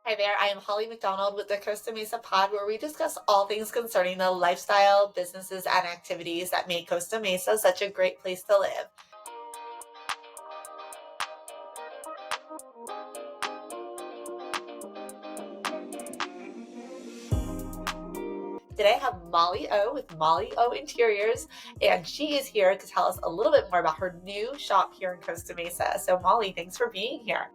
Hi there, I am Holly McDonald with the Costa Mesa Pod, where we discuss all things concerning the lifestyle, businesses, and activities that make Costa Mesa such a great place to live. Today I have Molly O with Molly O Interiors, and she is here to tell us a little bit more about her new shop here in Costa Mesa. So, Molly, thanks for being here.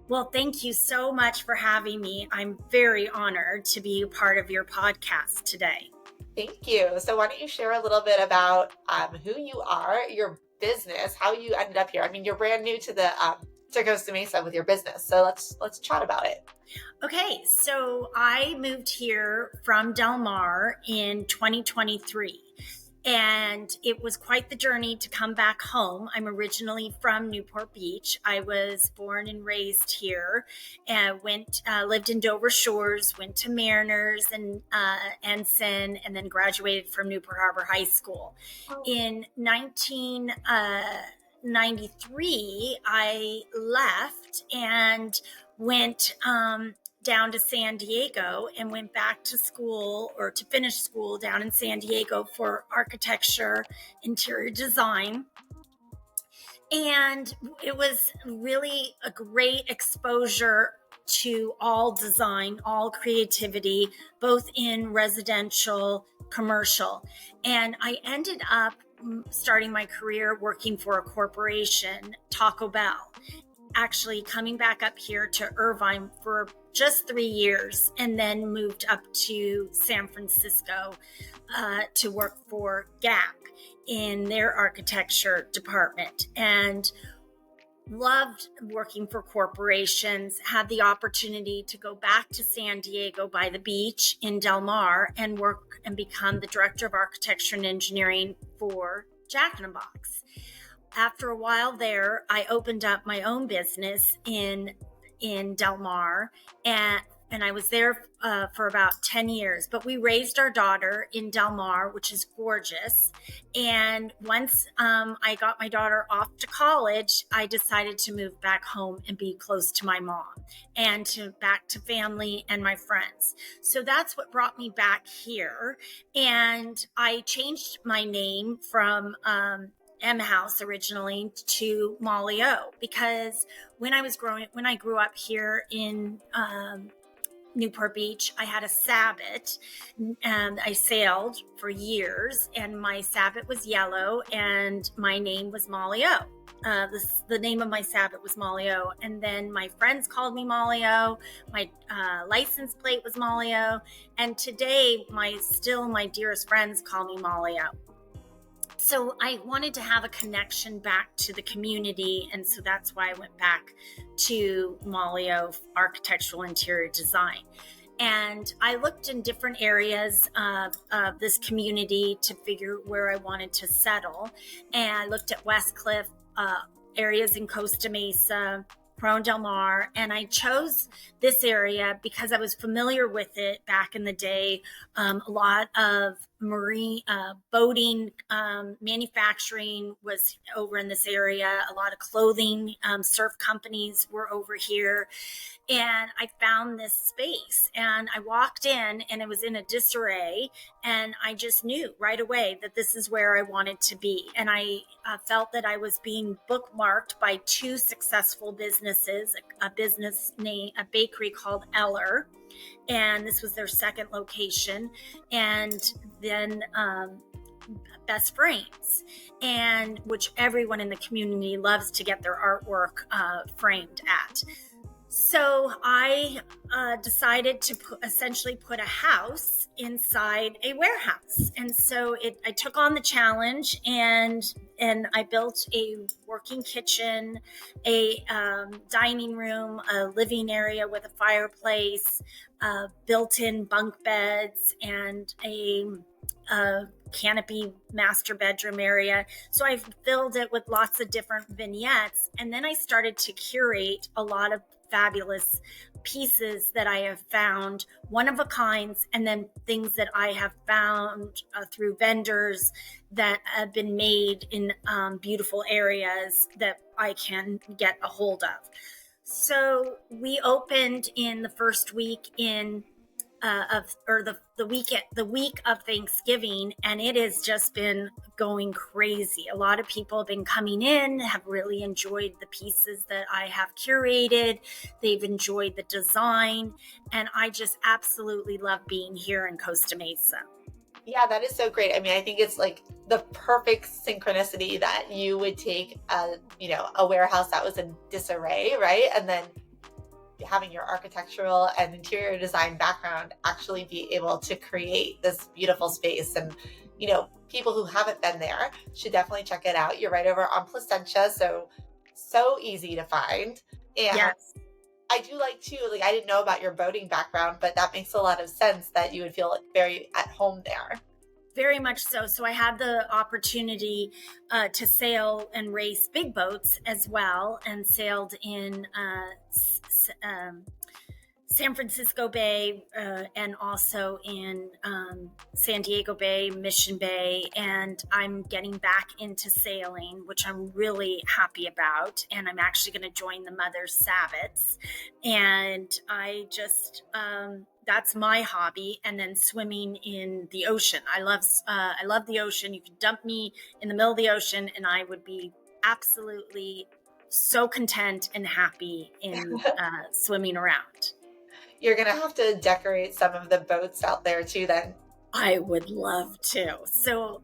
Well, thank you so much for having me. I'm very honored to be a part of your podcast today. Thank you. So, why don't you share a little bit about who you are, your business, how you ended up here? I mean, you're brand new to the to Costa Mesa with your business, so let's chat about it. Okay, so I moved here from Del Mar in 2023. And it was quite the journey to come back home. I'm originally from Newport Beach. I was born and raised here, and lived in Dover Shores, went to Mariners and Ensign, and then graduated from Newport Harbor High School. In 1993, I left and went down to San Diego and went back to school or to finish school down in San Diego for architecture, interior design. And it was really a great exposure to all design, all creativity, both in residential, commercial. And I ended up starting my career working for a corporation, Taco Bell, actually coming back up here to Irvine for just 3 years, and then moved up to San Francisco to work for Gap in their architecture department, and loved working for corporations. Had the opportunity to go back to San Diego by the beach in Del Mar and work and become the director of architecture and engineering for Jack in the Box. After a while there, I opened up my own business in Del Mar, and I was there for about 10 years. But we raised our daughter in Del Mar, which is gorgeous. And once I got my daughter off to college, I decided to move back home and be close to my mom and back to family and my friends. So that's what brought me back here. And I changed my name from M House originally to Molly O, because when I grew up here in Newport Beach, I had a Sabbath, and I sailed for years, and my Sabbath was yellow, and my name was Molly O. The name of my Sabbath was Molly O, and then my friends called me Molly O. My license plate was Molly O, and today my dearest friends call me Molly O. So I wanted to have a connection back to the community, and so that's why I went back to Molly O Architectural Interior Design. And I looked in different areas of this community to figure where I wanted to settle. And I looked at Westcliff, areas in Costa Mesa, Corona Del Mar, and I chose this area because I was familiar with it back in the day. A lot of marine boating manufacturing was over in this area. A lot of clothing surf companies were over here. And I found this space, and I walked in, and it was in a disarray, and I just knew right away that this is where I wanted to be. And I felt that I was being bookmarked by two successful businesses, a bakery called Eller, and this was their second location, and then Best Frames, and which everyone in the community loves to get their artwork framed at. So I decided to essentially put a house inside a warehouse. And so I took on the challenge, and I built a working kitchen, a dining room, a living area with a fireplace, built-in bunk beds, and a canopy master bedroom area. So I filled it with lots of different vignettes. And then I started to curate a lot of fabulous pieces that I have found, one of a kinds, and then things that I have found through vendors that have been made in beautiful areas that I can get a hold of. So we opened in the first week the week of Thanksgiving, and it has just been going crazy. A lot of people have been coming in, have really enjoyed the pieces that I have curated. They've enjoyed the design, and I just absolutely love being here in Costa Mesa. Yeah, that is so great. I mean, I think it's like the perfect synchronicity that you would take a warehouse that was in disarray, right? And then having your architectural and interior design background actually be able to create this beautiful space. And, people who haven't been there should definitely check it out. You're right over on Placentia, so easy to find. And Yes. I do like too, like I didn't know about your boating background, but that makes a lot of sense that you would feel like very at home there. Very much so. So I had the opportunity to sail and race big boats as well, and sailed in San Francisco Bay and also in San Diego Bay, Mission Bay. And I'm getting back into sailing, which I'm really happy about. And I'm actually going to join the Mother's Sabbats. And I just, that's my hobby. And then swimming in the ocean. I love the ocean. You could dump me in the middle of the ocean and I would be absolutely so content and happy in swimming around. You're going to have to decorate some of the boats out there too, then. I would love to. So,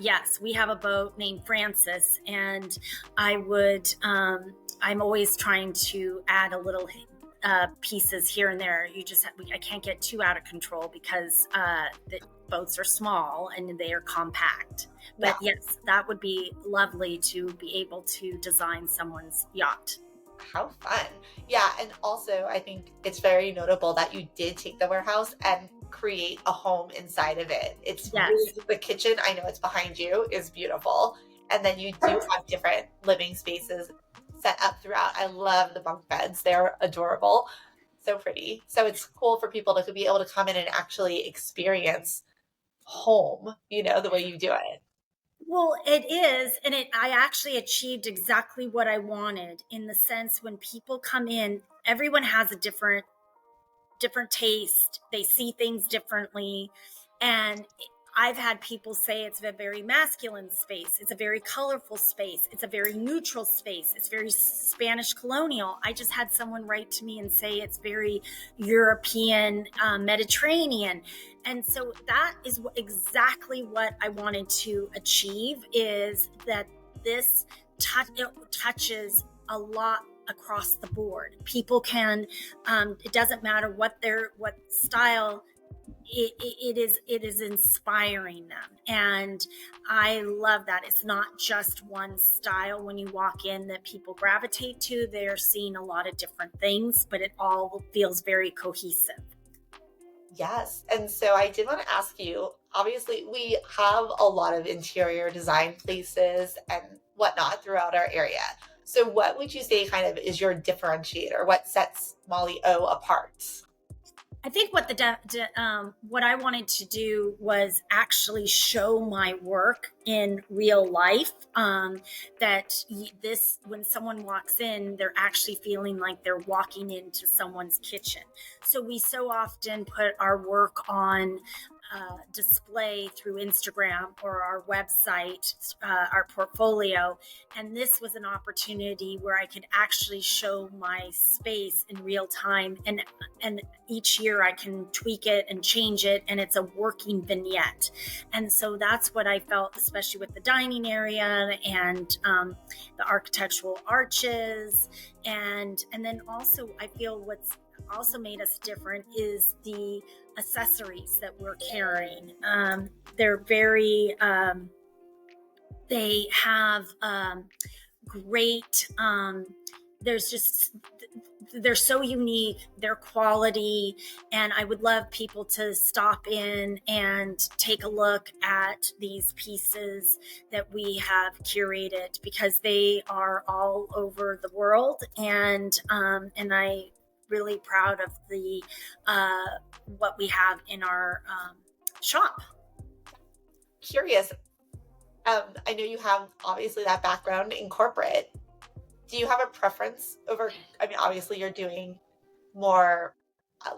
yes, we have a boat named Francis, and I'm always trying to add a little pieces here and there. I can't get too out of control because the boats are small and they are compact. But Yeah. yes, that would be lovely to be able to design someone's yacht. How fun. Yeah. And also, I think it's very notable that you did take the warehouse and create a home inside of it. It's Yes. really, the kitchen, I know it's behind you, is beautiful. And then you do have different living spaces set up throughout. I love the bunk beds, they're adorable. So pretty. So it's cool for people to be able to come in and actually experience home, the way you do it. Well, it is, and I actually achieved exactly what I wanted in the sense when people come in, everyone has a different taste. They see things differently, and I've had people say it's a very masculine space. It's a very colorful space. It's a very neutral space. It's very Spanish colonial. I just had someone write to me and say it's very European, Mediterranean. And so that is exactly what I wanted to achieve, is that this touches a lot across the board. People can, it doesn't matter what style, it is inspiring them. And I love that it's not just one style when you walk in that people gravitate to. They're seeing a lot of different things, but it all feels very cohesive. Yes. And so I did want to ask you, obviously, we have a lot of interior design places and whatnot throughout our area. So what would you say kind of is your differentiator? What sets Molly O apart? I think what what I wanted to do was actually show my work in real life. When someone walks in, they're actually feeling like they're walking into someone's kitchen. So we so often put our work on display through Instagram or our website, our portfolio. And this was an opportunity where I could actually show my space in real time. And each year I can tweak it and change it, and it's a working vignette. And so that's what I felt, especially with the dining area and the architectural arches. And then also I feel what's also made us different is the accessories that we're carrying. They're very, they have great, they're so unique, their quality, and I would love people to stop in and take a look at these pieces that we have curated, because they are all over the world, and I really proud of the what we have in our shop. Curious. I know you have obviously that background in corporate. do you have a preference over, I mean, obviously you're doing more,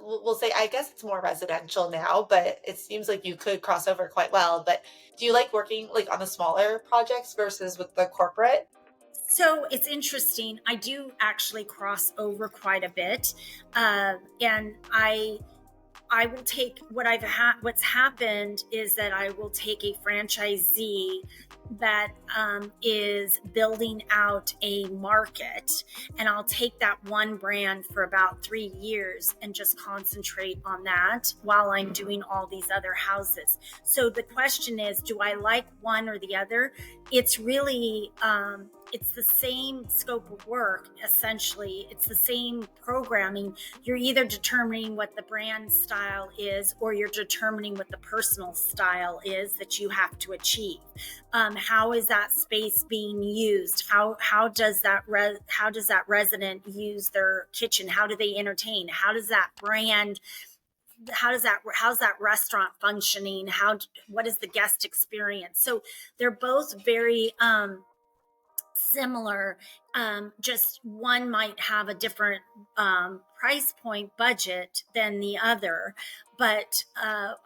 we'll say, I guess it's more residential now, but it seems like you could cross over quite well. But do you like working like on the smaller projects versus with the corporate? So it's interesting. I do actually cross over quite a bit, and I will take what's happened is that I will take a franchisee that is building out a market, and I'll take that one brand for about 3 years and just concentrate on that while I'm doing all these other houses. So the question is, do I like one or the other? It's really, it's the same scope of work, essentially. It's the same programming. You're either determining what the brand style is, or you're determining what the personal style is that you have to achieve. How is that space being used? How does that resident use their kitchen? How do they entertain? How's that restaurant functioning? What is the guest experience? So they're both very similar. Just one might have a different price point budget than the other, but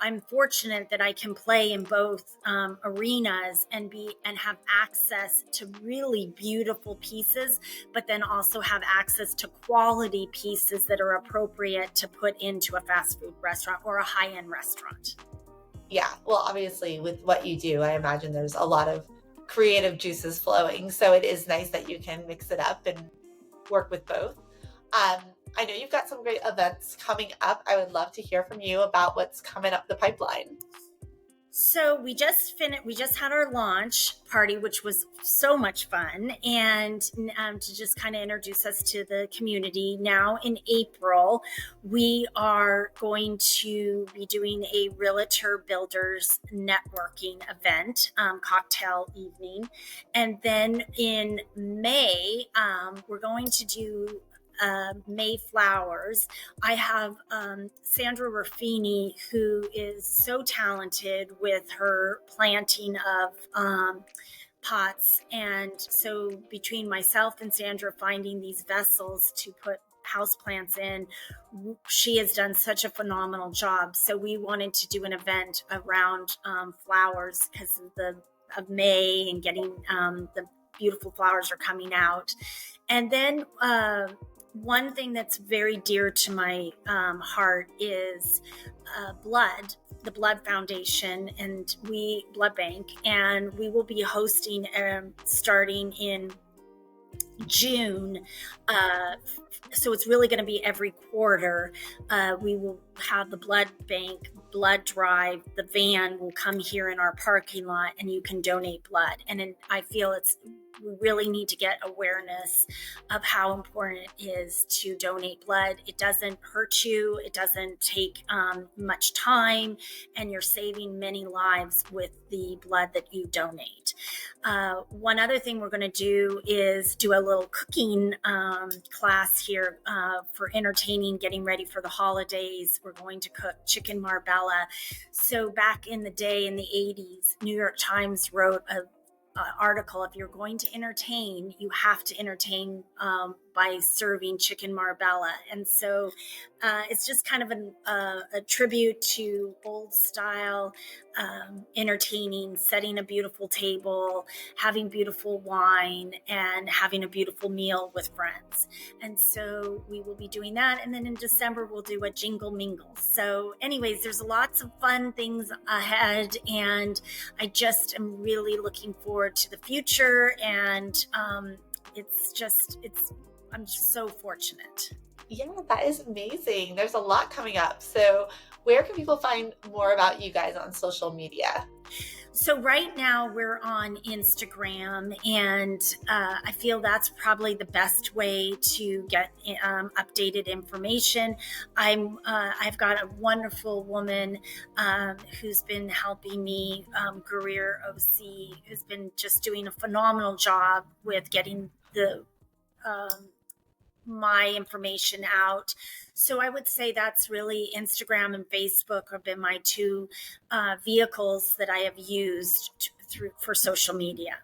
I'm fortunate that I can play in both arenas and have access to really beautiful pieces, but then also have access to quality pieces that are appropriate to put into a fast food restaurant or a high-end restaurant. Yeah, well, obviously with what you do, I imagine there's a lot of creative juices flowing. So it is nice that you can mix it up and work with both. I know you've got some great events coming up. I would love to hear from you about what's coming up the pipeline. So we just had our launch party, which was so much fun, and to just kind of introduce us to the community. Now in April, we are going to be doing a realtor builders networking event, cocktail evening. And then in May, we're going to do Mayflowers. I have Sandra Ruffini, who is so talented with her planting of pots. And so between myself and Sandra finding these vessels to put houseplants in, she has done such a phenomenal job. So we wanted to do an event around flowers because of May and getting the beautiful flowers are coming out. And then one thing that's very dear to my heart is the Blood Foundation and Blood Bank, and we will be hosting starting in June. So it's really going to be every quarter. We will have the blood bank, blood drive. The van will come here in our parking lot and you can donate blood. And I feel we really need to get awareness of how important it is to donate blood. It doesn't hurt you. It doesn't take much time, and you're saving many lives with the blood that you donate. One other thing we're going to do is do a little cooking class here for entertaining, getting ready for the holidays. We're going to cook chicken marbella. So back in the day, in the 80s, New York Times wrote a article, if you're going to entertain, you have to entertain by serving chicken marbella. And so it's just kind of a tribute to old style entertaining, setting a beautiful table, having beautiful wine, and having a beautiful meal with friends. And so we will be doing that. And then in December, we'll do a jingle mingle. So anyways, there's lots of fun things ahead. And I just am really looking forward to the future. And I'm just so fortunate. Yeah, that is amazing. There's a lot coming up. So where can people find more about you guys on social media? So right now we're on Instagram, and I feel that's probably the best way to get updated information. I've got a wonderful woman who's been helping me, Career OC, who's been just doing a phenomenal job with getting my information out. So I would say that's really Instagram and Facebook have been my two vehicles that I have used for social media.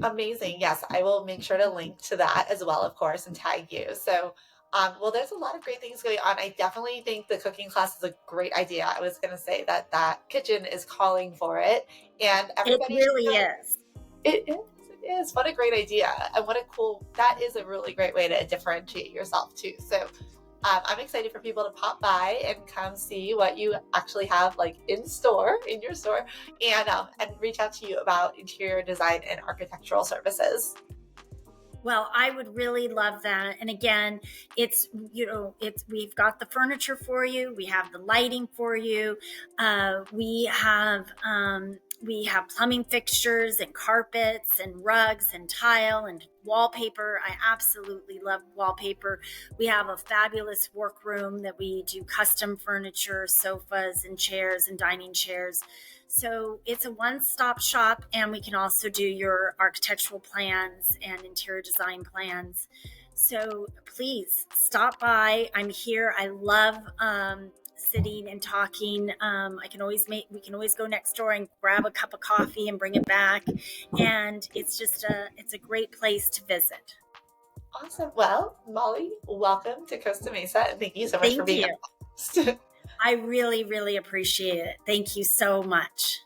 Amazing. Yes, I will make sure to link to that as well, of course, and tag you. So, well, there's a lot of great things going on. I definitely think the cooking class is a great idea. I was going to say that that kitchen is calling for it, and It everybody should really go. is. It is. It is. What a great idea. And what a cool, that is a really great way to differentiate yourself too. So I'm excited for people to pop by and come see what you actually have like in store, in your store, and reach out to you about interior design and architectural services. Well, I would really love that. And again, it's, we've got the furniture for you. We have the lighting for you. We have plumbing fixtures and carpets and rugs and tile and wallpaper. I absolutely love wallpaper. We have a fabulous workroom that we do custom furniture, sofas and chairs and dining chairs. So it's a one-stop shop, and we can also do your architectural plans and interior design plans. So please stop by. I'm here. I love sitting and talking. We can always go next door and grab a cup of coffee and bring it back. And it's a great place to visit. Awesome. Well, Molly, welcome to Costa Mesa, and thank you so much for being Thank you. a host. I really, really appreciate it. Thank you so much.